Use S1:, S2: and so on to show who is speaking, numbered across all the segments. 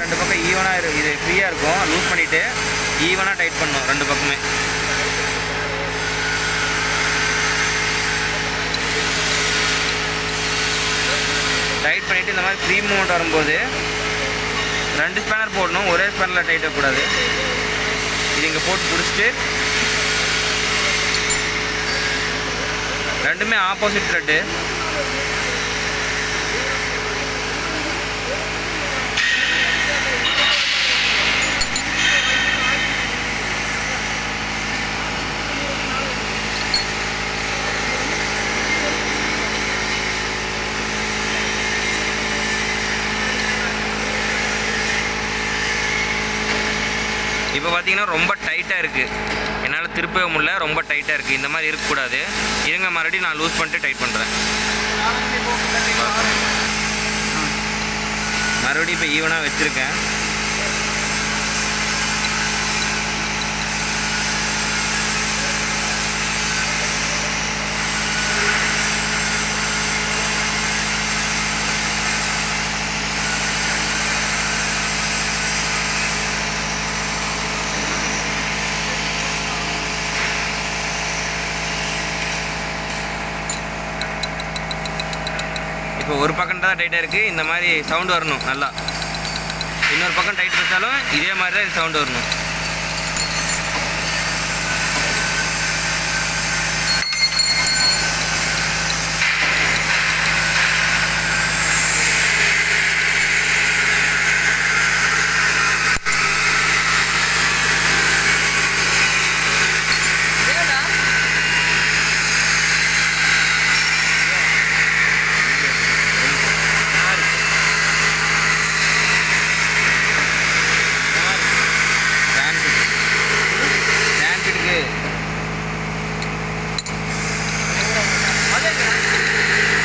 S1: ரெண்டு பக்கம் ஈவனாக இது ஃப்ரீயாக இருக்கும். லூஸ் பண்ணிவிட்டு ஈவனாக டைட் பண்ணணும் ரெண்டு பக்கமே. டைட் பண்ணிவிட்டு இந்த மாதிரி ஃப்ரீ மூவ்மெண்ட் வரும்போது 2 ஸ்பேனர் போடணும், ஒரே ஸ்பேனரில் டைட் ஆகக்கூடாது. இது இங்கே போட்டு பிடிச்சிட்டு ரெண்டுமே ஆப்போசிட் த்ரெட்டு. இப்போ பார்த்தீங்கன்னா ரொம்ப டைட்டாக இருக்குது, என்னால் திருப்பவே முடியல, ரொம்ப டைட்டாக இருக்குது. இந்த மாதிரி இருக்கக்கூடாது. இருங்க மறுபடியும் நான் லூஸ் பண்ணிட்டு டைட் பண்ணுறேன். மறுபடியும் இப்போ ஈவனாக வச்சுருக்கேன். இப்போ ஒரு பக்கம் தான் டைட்டாக இருக்குது, இந்த மாதிரி சவுண்டு வரணும் நல்லா. இன்னொரு பக்கம் டைட் வச்சாலும் இதே மாதிரி தான் இது சவுண்டு வரணும்.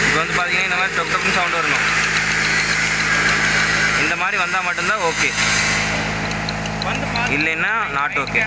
S1: இப்போ வந்து பார்த்தீங்கன்னா இந்த மாதிரி டொக் டொக்னு சவுண்ட் வரணும். இந்த மாதிரி வந்தால் மட்டும்தான் ஓகே, இல்லைன்னா நாட் ஓகே.